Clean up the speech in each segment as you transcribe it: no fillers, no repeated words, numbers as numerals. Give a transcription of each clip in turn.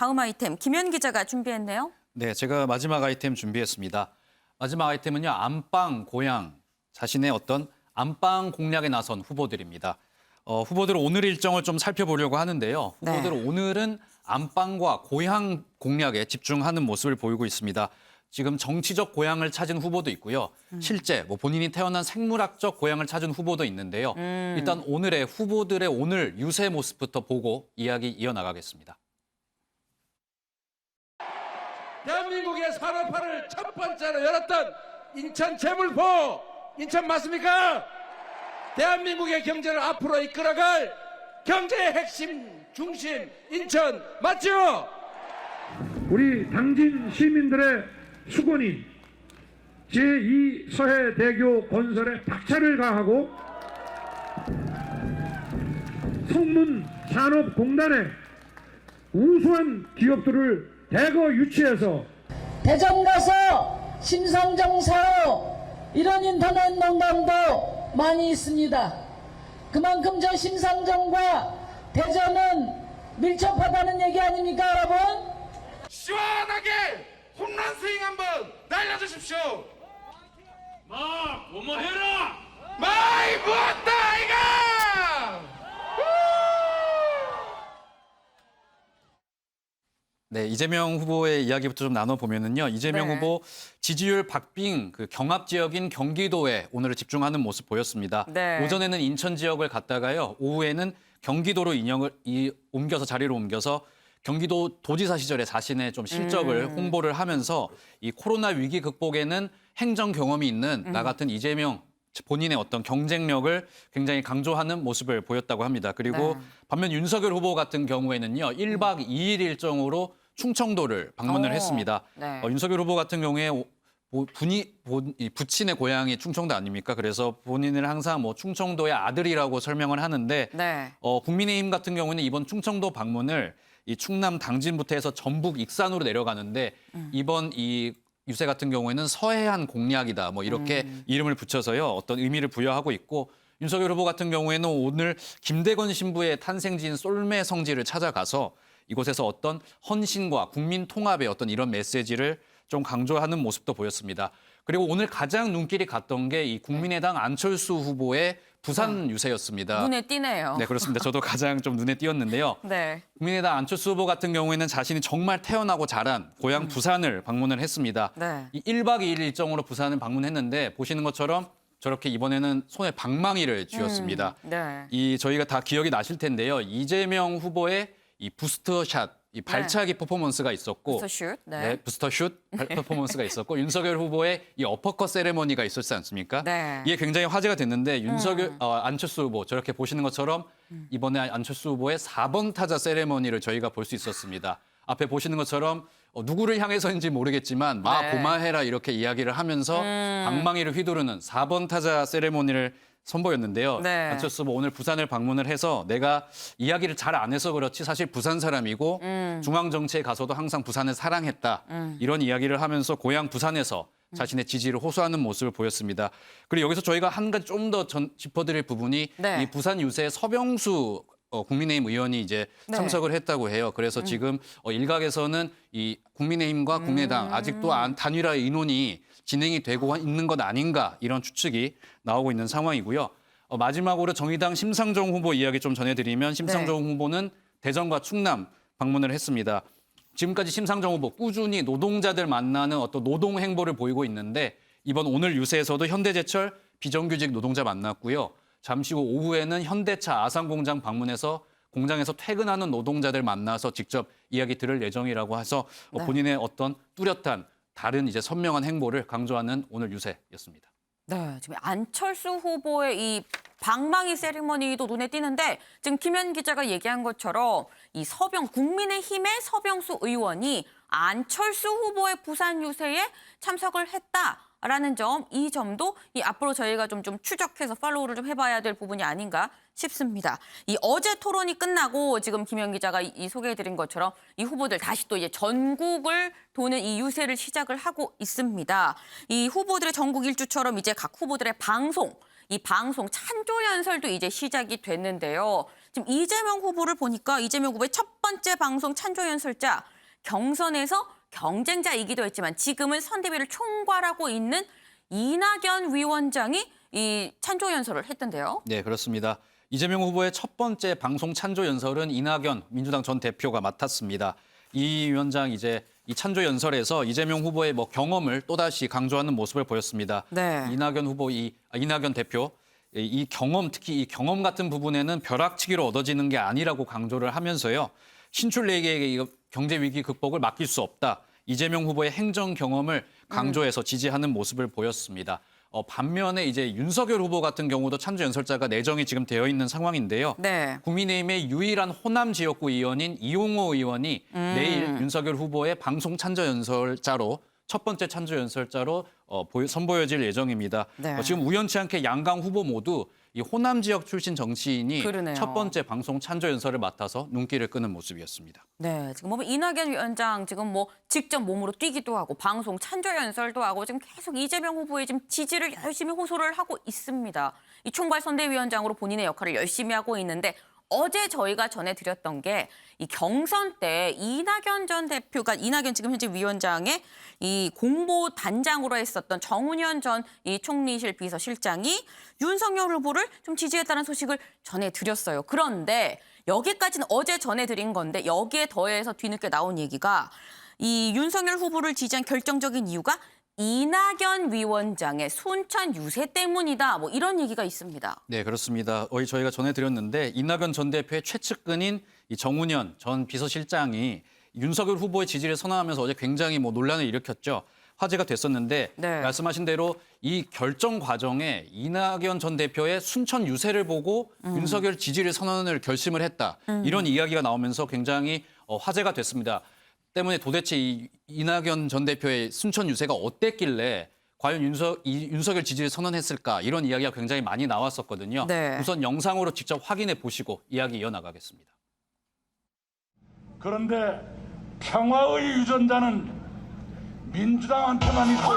다음 아이템 김현 기자가 준비했네요. 네, 제가 마지막 아이템 준비했습니다. 마지막 아이템은요, 안방 고향, 자신의 어떤 안방 공략에 나선 후보들입니다. 후보들은 오늘 일정을 좀 살펴보려고 하는데요. 네. 후보들은 오늘은 안방과 고향 공략에 집중하는 모습을 보이고 있습니다. 지금 정치적 고향을 찾은 후보도 있고요. 실제 본인이 태어난 생물학적 고향을 찾은 후보도 있는데요. 일단 오늘의 후보들의 오늘 유세 모습부터 보고 이야기 이어나가겠습니다. 대한민국의 산업화를 첫 번째로 열었던 인천 재물포, 인천 맞습니까? 대한민국의 경제를 앞으로 이끌어갈 경제의 핵심 중심 인천 맞죠? 우리 당진 시민들의 수건인 제2 서해대교 건설에 박차를 가하고 성문산업공단의 우수한 기업들을 대거 유치해서 대전 가서 심상정 사업 이런 인터넷 농담도 많이 있습니다. 그만큼 저 심상정과 대전은 밀접하다는 얘기 아닙니까, 여러분? 시원하게 홈런 스윙 한번 날려주십시오. 마 고마해라. 마이 부었다 이가. 네, 이재명 후보의 이야기부터 좀 나눠보면은요. 이재명 네. 후보 지지율 박빙 그 경합 지역인 경기도에 오늘 집중하는 모습 보였습니다. 네. 오전에는 인천 지역을 갔다가요. 오후에는 경기도로 옮겨서 자리를 옮겨서 경기도 도지사 시절에 자신의 좀 실적을 홍보를 하면서 이 코로나 위기 극복에는 행정 경험이 있는 나 같은 이재명 본인의 어떤 경쟁력을 굉장히 강조하는 모습을 보였다고 합니다. 그리고 네. 반면 윤석열 후보 같은 경우에는요. 1박 2일 일정으로 충청도를 방문을 했습니다. 네. 윤석열 후보 같은 경우에 부친의 고향이 충청도 아닙니까? 그래서 본인을 항상 충청도의 아들이라고 설명을 하는데 네. 국민의힘 같은 경우는 이번 충청도 방문을 이 충남 당진부터 해서 전북 익산으로 내려가는데 이번 이 유세 같은 경우에는 서해안 공략이다. 이렇게 이름을 붙여서요. 어떤 의미를 부여하고 있고 윤석열 후보 같은 경우에는 오늘 김대건 신부의 탄생지인 쏠매 성지를 찾아가서 이곳에서 어떤 헌신과 국민 통합의 어떤 이런 메시지를 좀 강조하는 모습도 보였습니다. 그리고 오늘 가장 눈길이 갔던 게 이 국민의당 안철수 후보의 부산 유세였습니다. 눈에 띄네요. 네, 그렇습니다. 저도 가장 좀 눈에 띄었는데요. 네. 국민의당 안철수 후보 같은 경우에는 자신이 정말 태어나고 자란 고향 부산을 방문을 했습니다. 네. 이 1박 2일 일정으로 부산을 방문했는데 보시는 것처럼 저렇게 이번에는 손에 방망이를 쥐었습니다. 네. 이 저희가 다 기억이 나실 텐데요. 이재명 후보의 이 부스터샷, 이 발차기 퍼포먼스가 있었고, 부스터슛. 네. 네, 부스터슛 퍼포먼스가 있었고, 윤석열 후보의 이 어퍼컷 세레머니가 있었지 않습니까? 네. 이게 굉장히 화제가 됐는데 안철수 후보 저렇게 보시는 것처럼 이번에 안철수 후보의 4번 타자 세레머니를 저희가 볼 수 있었습니다. 앞에 보시는 것처럼 누구를 향해서인지 모르겠지만 마 네. 고마해라 이렇게 이야기를 하면서 방망이를 휘두르는 4번 타자 세레모니를 선보였는데요. 네. 안철수 후보 오늘 부산을 방문을 해서 내가 이야기를 잘 안 해서 그렇지 사실 부산 사람이고 중앙정치에 가서도 항상 부산을 사랑했다. 이런 이야기를 하면서 고향 부산에서 자신의 지지를 호소하는 모습을 보였습니다. 그리고 여기서 저희가 한 가지 좀 더 짚어드릴 부분이 네. 이 부산 유세에 서병수 국민의힘 의원이 이제 네. 참석을 했다고 해요. 그래서 지금 일각에서는 이 국민의힘과 국민의당 아직도 단일화 의논이 진행이 되고 있는 것 아닌가 이런 추측이 나오고 있는 상황이고요. 마지막으로 정의당 심상정 후보 이야기 좀 전해드리면 심상정 후보는 대전과 충남 방문을 했습니다. 지금까지 심상정 후보 꾸준히 노동자들 만나는 어떤 노동 행보를 보이고 있는데 이번 오늘 유세에서도 현대제철 비정규직 노동자 만났고요. 잠시 후 오후에는 현대차 아산공장 방문해서 공장에서 퇴근하는 노동자들 만나서 직접 이야기 들을 예정이라고 해서 본인의 어떤 뚜렷한 다른 이제 선명한 행보를 강조하는 오늘 유세였습니다. 네, 지금 안철수 후보의 이 방망이 세리머니도 눈에 띄는데 지금 김현 기자가 얘기한 것처럼 이 국민의힘의 서병수 의원이 안철수 후보의 부산 유세에 참석을 했다라는 점, 이 점도 이 앞으로 저희가 좀 추적해서 팔로우를 좀 해봐야 될 부분이 아닌가 싶습니다. 이 어제 토론이 끝나고 지금 김현 기자가 이 소개해드린 것처럼 이 후보들 다시 또 이제 전국을 도는 이 유세를 시작을 하고 있습니다. 이 후보들의 전국 일주처럼 이제 각 후보들의 방송 찬조 연설도 이제 시작이 됐는데요. 지금 이재명 후보를 보니까 이재명 후보의 첫 번째 방송 찬조 연설자 경선에서 경쟁자이기도 했지만 지금은 선대위를 총괄하고 있는 이낙연 위원장이 이 찬조 연설을 했던데요. 네, 그렇습니다. 이재명 후보의 첫 번째 방송 찬조 연설은 이낙연 민주당 전 대표가 맡았습니다. 이 위원장 이제 이 찬조 연설에서 이재명 후보의 경험을 또다시 강조하는 모습을 보였습니다. 네. 이낙연 대표 이 경험, 특히 이 경험 같은 부분에는 벼락치기로 얻어지는 게 아니라고 강조를 하면서요. 신출내기에게 경제 위기 극복을 맡길 수 없다. 이재명 후보의 행정 경험을 강조해서 지지하는 모습을 보였습니다. 반면에 이제 윤석열 후보 같은 경우도 찬조 연설자가 내정이 지금 되어 있는 상황인데요. 네. 국민의힘의 유일한 호남 지역구 의원인 이용호 의원이 내일 윤석열 후보의 방송 찬조 연설자로 첫 번째 찬조 연설자로 선보여질 예정입니다. 네. 지금 우연치 않게 양강 후보 모두 이 호남 지역 출신 정치인이 그러네요. 첫 번째 방송 찬조 연설을 맡아서 눈길을 끄는 모습이었습니다. 네, 지금 보면 이낙연 위원장 지금 직접 몸으로 뛰기도 하고 방송 찬조 연설도 하고 지금 계속 이재명 후보의 지금 지지를 열심히 호소를 하고 있습니다. 이 총괄 선대위원장으로 본인의 역할을 열심히 하고 있는데 어제 저희가 전해드렸던 게 이 경선 때 이낙연 전 대표가 이낙연 지금 현재 위원장의 이 공보 단장으로 했었던 정운현 전 이 총리실 비서실장이 윤석열 후보를 좀 지지했다는 소식을 전해드렸어요. 그런데 여기까지는 어제 전해드린 건데 여기에 더해서 뒤늦게 나온 얘기가 이 윤석열 후보를 지지한 결정적인 이유가 이낙연 위원장의 순천 유세 때문이다. 이런 얘기가 있습니다. 네, 그렇습니다. 저희가 전해드렸는데 이낙연 전 대표의 최측근인 이 정운현 전 비서실장이 윤석열 후보의 지지를 선언하면서 어제 굉장히 논란을 일으켰죠. 화제가 됐었는데 네. 말씀하신 대로 이 결정 과정에 이낙연 전 대표의 순천 유세를 보고 윤석열 지지를 선언을 결심을 했다. 이런 이야기가 나오면서 굉장히 화제가 됐습니다. 때문에 도대체 이 이낙연 전 대표의 순천 유세가 어땠길래 과연 윤석열 지지를 선언했을까 이런 이야기가 굉장히 많이 나왔었거든요. 네. 우선 영상으로 직접 확인해 보시고 이야기 이어나가겠습니다. 그런데 평화의 유전자는 민주당한테만 있고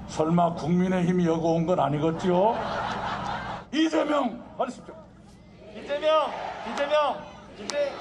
설마 국민의힘이 여기 온 건 아니겠지요? 이재명 하십시오. 이재명. 네.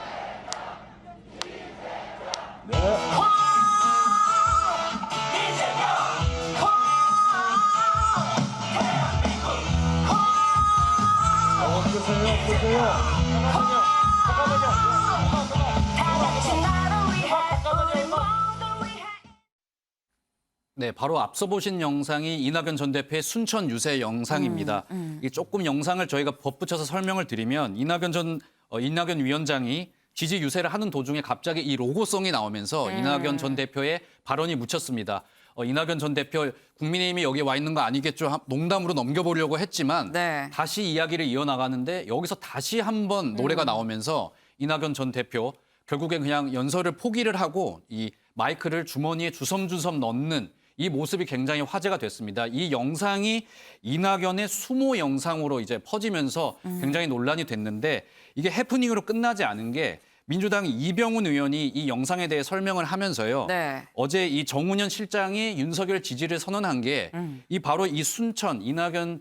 네, 바로 앞서 보신 영상이 이낙연 전 대표의 순천 유세 영상입니다. 이 조금 영상을 저희가 덧붙여서 설명을 드리면 이낙연 위원장이 지지 유세를 하는 도중에 갑자기 이 로고송이 나오면서 이낙연 전 대표의 발언이 묻혔습니다. 이낙연 전 대표 국민의힘이 여기 와 있는 거 아니겠죠? 농담으로 넘겨보려고 했지만 네. 다시 이야기를 이어나가는데 여기서 다시 한번 노래가 나오면서 이낙연 전 대표 결국엔 그냥 연설을 포기를 하고 이 마이크를 주머니에 주섬주섬 넣는 이 모습이 굉장히 화제가 됐습니다. 이 영상이 이낙연의 수모 영상으로 이제 퍼지면서 굉장히 논란이 됐는데 이게 해프닝으로 끝나지 않은 게 민주당 이병훈 의원이 이 영상에 대해 설명을 하면서요. 네. 어제 이 정운현 실장이 윤석열 지지를 선언한 게 이 바로 이 순천 이낙연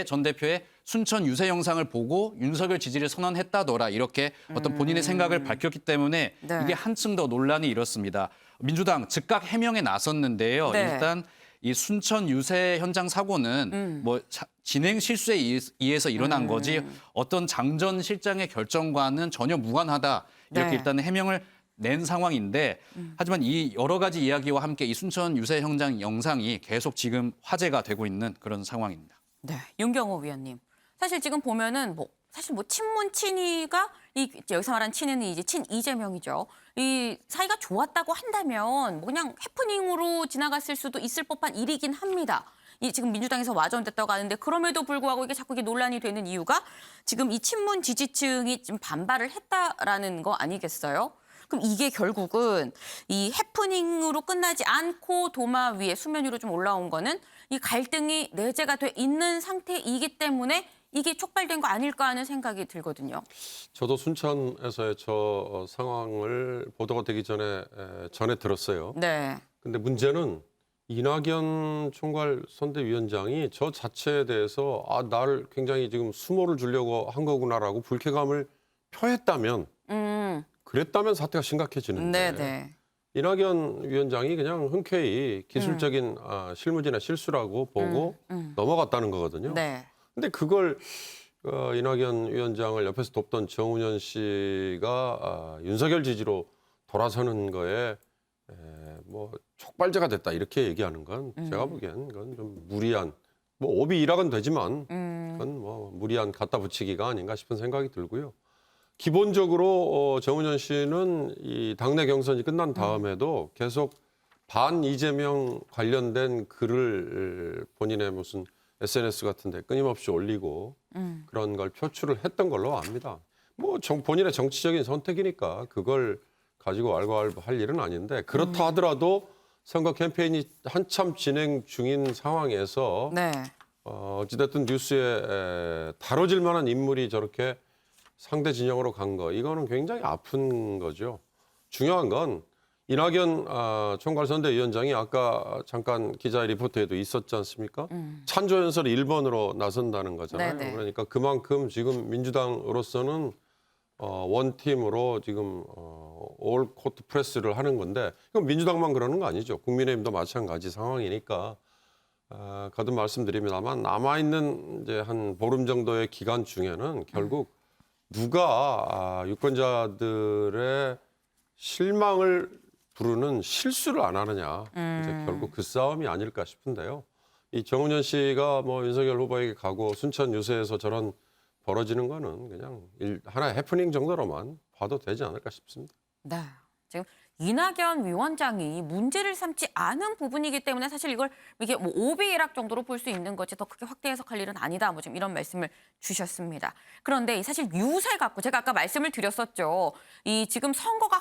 전 대표의 순천 유세 영상을 보고 윤석열 지지를 선언했다더라 이렇게 어떤 본인의 생각을 밝혔기 때문에 네. 이게 한층 더 논란이 일었습니다. 민주당 즉각 해명에 나섰는데요. 네. 일단 이 순천 유세 현장 사고는 진행 실수에 의해서 일어난 거지 어떤 장 전 실장의 결정과는 전혀 무관하다 이렇게 네. 일단 해명을 낸 상황인데 하지만 이 여러 가지 이야기와 함께 이 순천 유세 현장 영상이 계속 지금 화제가 되고 있는 그런 상황입니다. 네, 윤경호 위원님. 사실 지금 보면은 사실 친문 친이가 여기서 말하는 친이는 이제 친 이재명이죠. 이 사이가 좋았다고 한다면 그냥 해프닝으로 지나갔을 수도 있을 법한 일이긴 합니다. 지금 민주당에서 와전됐다고 하는데 그럼에도 불구하고 이게 자꾸 논란이 되는 이유가 지금 이 친문 지지층이 좀 반발을 했다라는 거 아니겠어요? 그럼 이게 결국은 이 해프닝으로 끝나지 않고 도마 위에 수면 위로 좀 올라온 거는 이 갈등이 내재가 돼 있는 상태이기 때문에 이게 촉발된 거 아닐까 하는 생각이 들거든요. 저도 순천에서의 저 상황을 보도가 되기 전에 들었어요. 네. 근데 문제는 이낙연 총괄 선대위원장이 저 자체에 대해서 나를 굉장히 지금 수모를 주려고 한 거구나라고 불쾌감을 표했다면 그랬다면 사태가 심각해지는데 네네. 이낙연 위원장이 그냥 흔쾌히 기술적인 실무진의 실수라고 보고 넘어갔다는 거거든요. 네. 근데 그걸 이낙연 위원장을 옆에서 돕던 정운현 씨가 윤석열 지지로 돌아서는 거에 뭐 촉발제가 됐다 이렇게 얘기하는 건 제가 보기엔 그건 좀 무리한 뭐 오비 일학은 되지만 그건 뭐 무리한 갖다 붙이기가 아닌가 싶은 생각이 들고요. 기본적으로 정운현 씨는 이 당내 경선이 끝난 다음에도 계속 반 이재명 관련된 글을 본인의 무슨 SNS 같은데 끊임없이 올리고 그런 걸 표출을 했던 걸로 압니다. 뭐 본인의 정치적인 선택이니까 그걸 가지고 왈가왈부할 일은 아닌데 그렇다 하더라도 선거 캠페인이 한참 진행 중인 상황에서 네. 어찌됐든 뉴스에 다뤄질 만한 인물이 저렇게 상대 진영으로 간 거 이거는 굉장히 아픈 거죠. 중요한 건 이낙연 총괄선대위원장이 아까 잠깐 기자 리포트에도 있었지 않습니까? 찬조연설 1번으로 나선다는 거잖아요. 네네. 그러니까 그만큼 지금 민주당으로서는 원팀으로 지금 올 코트 프레스를 하는 건데 이건 민주당만 그러는 거 아니죠. 국민의힘도 마찬가지 상황이니까 거듭 말씀드립니다만 남아있는 이제 한 보름 정도의 기간 중에는 결국 누가 유권자들의 실망을 부르는 실수를 안 하느냐 이제 결국 그 싸움이 아닐까 싶은데요. 이 정운현 씨가 뭐 윤석열 후보에게 가고 순천 유세에서 저런 벌어지는 거는 그냥 하나의 해프닝 정도로만 봐도 되지 않을까 싶습니다. 네. 지금 이낙연 위원장이 문제를 삼지 않은 부분이기 때문에 사실 이걸 이게 뭐 오비일학 정도로 볼 수 있는 거지 더 크게 확대 해석할 일은 아니다. 뭐 지금 이런 말씀을 주셨습니다. 그런데 사실 유세 갖고 제가 아까 말씀을 드렸었죠. 이 지금 선거가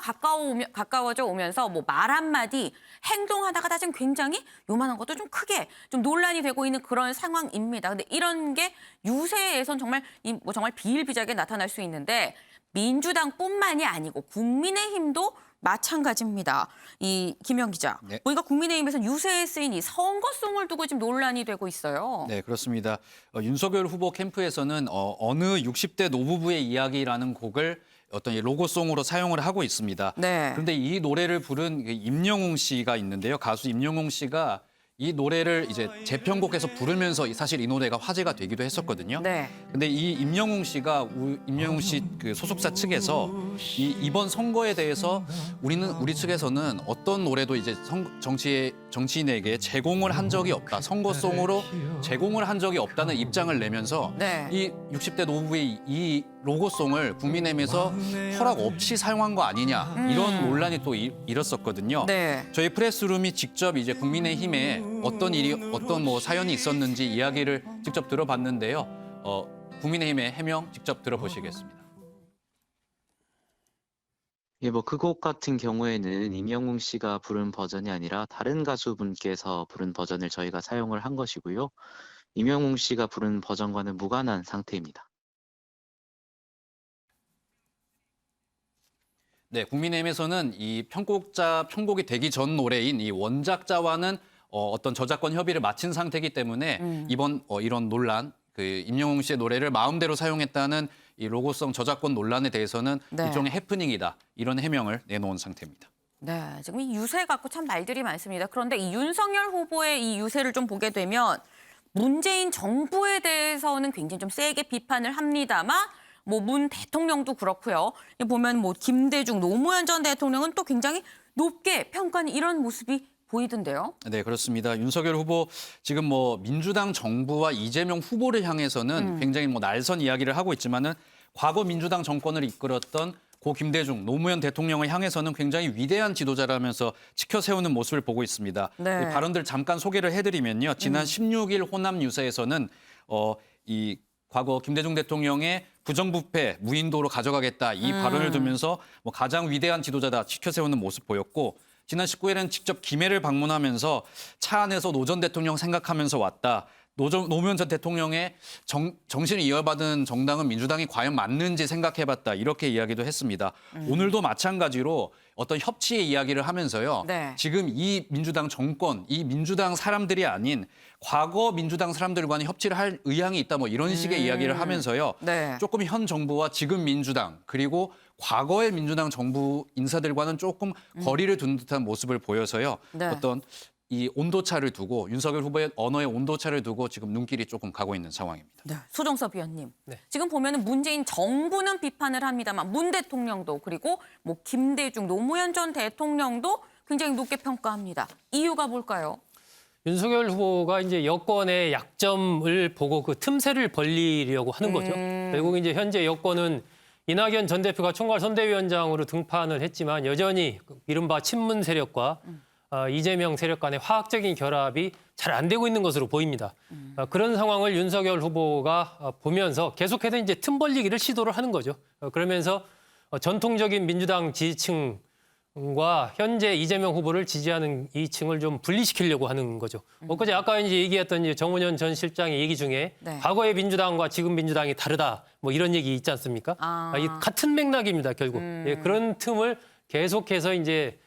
가까워져 오면서 뭐 말 한마디 행동 하나가 다 지금 굉장히 요만한 것도 좀 크게 좀 논란이 되고 있는 그런 상황입니다. 근데 이런 게 유세에선 정말 뭐 정말 비일비재하게 나타날 수 있는데 민주당뿐만이 아니고 국민의힘도 마찬가지입니다. 이 김영 기자, 네. 보니까 국민의힘에서는 유세에 쓰인 이 선거송을 두고 지금 논란이 되고 있어요. 네, 그렇습니다. 윤석열 후보 캠프에서는 어느 60대 노부부의 이야기라는 곡을 어떤 로고송으로 사용을 하고 있습니다. 네. 그런데 이 노래를 부른 임영웅 씨가 있는데요. 가수 임영웅 씨가 이 노래를 이제 재편곡해서 부르면서 사실 이 노래가 화제가 되기도 했었거든요. 네. 근데 이 임영웅 씨 그 소속사 측에서 이번 선거에 대해서 우리 측에서는 어떤 노래도 이제 정치인에게 제공을 한 적이 없다. 선거송으로 제공을 한 적이 없다는 입장을 내면서 네. 이 60대 노부부의 이 로고송을 국민의힘에서 허락 없이 사용한 거 아니냐 이런 논란이 또 일었었거든요. 네. 저희 프레스룸이 직접 이제 국민의힘에 어떤 뭐 사연이 있었는지 이야기를 직접 들어봤는데요. 국민의힘의 해명 직접 들어보시겠습니다. 예, 뭐 그 곡 같은 경우에는 임영웅 씨가 부른 버전이 아니라 다른 가수분께서 부른 버전을 저희가 사용을 한 것이고요. 임영웅 씨가 부른 버전과는 무관한 상태입니다. 네, 국민의힘에서는 이 편곡이 되기 전 노래인 이 원작자와는 어떤 저작권 협의를 마친 상태이기 때문에 이번 이런 논란, 그 임영웅 씨의 노래를 마음대로 사용했다는 이 로고송 저작권 논란에 대해서는 네. 일종의 해프닝이다 이런 해명을 내놓은 상태입니다. 네, 지금 이 유세 갖고 참 말들이 많습니다. 그런데 이 윤석열 후보의 이 유세를 좀 보게 되면 문재인 정부에 대해서는 굉장히 좀 세게 비판을 합니다만 뭐 문 대통령도 그렇고요. 보면 뭐 김대중, 노무현 전 대통령은 또 굉장히 높게 평가하는 이런 모습이 보이던데요. 네, 그렇습니다. 윤석열 후보 지금 뭐 민주당 정부와 이재명 후보를 향해서는 굉장히 뭐 날선 이야기를 하고 있지만은 과거 민주당 정권을 이끌었던 고 김대중, 노무현 대통령을 향해서는 굉장히 위대한 지도자라면서 지켜세우는 모습을 보고 있습니다. 네. 이 발언들 잠깐 소개를 해드리면요. 지난 16일 호남 유세에서는 이 과거 김대중 대통령의 부정부패, 무인도로 가져가겠다 이 발언을 두면서 뭐 가장 위대한 지도자다 지켜세우는 모습 보였고 지난 19일에는 직접 김해를 방문하면서 차 안에서 노 전 대통령 생각하면서 왔다. 노무현 전 대통령의 정신을 이어받은 정당은 민주당이 과연 맞는지 생각해봤다 이렇게 이야기도 했습니다. 오늘도 마찬가지로 어떤 협치의 이야기를 하면서요. 네. 지금 이 민주당 정권, 이 민주당 사람들이 아닌 과거 민주당 사람들과는 협치를 할 의향이 있다 뭐 이런 식의 이야기를 하면서요. 네. 조금 현 정부와 지금 민주당 그리고 과거의 민주당 정부 인사들과는 조금 거리를 둔 듯한 모습을 보여서요. 네. 어떤 이 온도차를 두고 윤석열 후보의 언어의 온도차를 두고 지금 눈길이 조금 가고 있는 상황입니다. 네. 소정섭 위원님. 네. 지금 보면은 문재인 정부는 비판을 합니다만 문 대통령도 그리고 뭐 김대중, 노무현 전 대통령도 굉장히 높게 평가합니다. 이유가 뭘까요? 윤석열 후보가 이제 여권의 약점을 보고 그 틈새를 벌리려고 하는 거죠. 결국 이제 현재 여권은 이낙연 전 대표가 총괄 선대위원장으로 등판을 했지만 여전히 이른바 친문 세력과 이재명 세력 간의 화학적인 결합이 잘 안 되고 있는 것으로 보입니다. 그런 상황을 윤석열 후보가 보면서 계속해서 이제 틈 벌리기를 시도를 하는 거죠. 그러면서 전통적인 민주당 지지층과 현재 이재명 후보를 지지하는 이층을 좀 분리시키려고 하는 거죠. 엊그제 아까 이제 얘기했던 이제 정운현 전 실장의 얘기 중에 네. 과거의 민주당과 지금 민주당이 다르다 뭐 이런 얘기 있지 않습니까? 이 같은 맥락입니다, 결국. 예, 그런 틈을 계속해서 이제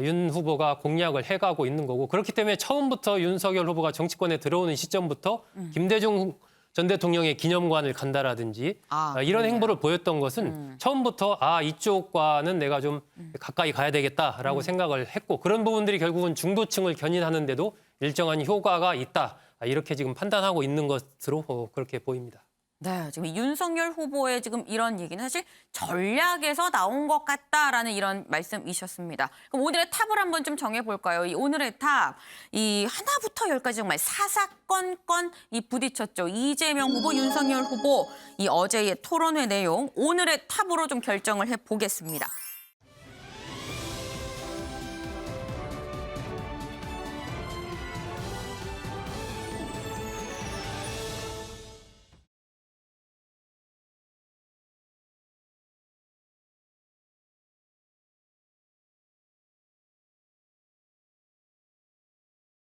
윤 후보가 공략을 해가고 있는 거고 그렇기 때문에 처음부터 윤석열 후보가 정치권에 들어오는 시점부터 김대중 전 대통령의 기념관을 간다라든지 이런 행보를 보였던 것은 처음부터 이쪽과는 내가 좀 가까이 가야 되겠다라고 생각을 했고 그런 부분들이 결국은 중도층을 견인하는데도 일정한 효과가 있다. 이렇게 지금 판단하고 있는 것으로 그렇게 보입니다. 네, 지금 윤석열 후보의 지금 이런 얘기는 사실 전략에서 나온 것 같다라는 이런 말씀이셨습니다. 그럼 오늘의 탑을 한번 좀 정해볼까요? 이 오늘의 탑, 이 하나부터 열까지 정말 사사건건 이 부딪혔죠. 이재명 후보, 윤석열 후보, 이 어제의 토론회 내용 오늘의 탑으로 좀 결정을 해보겠습니다.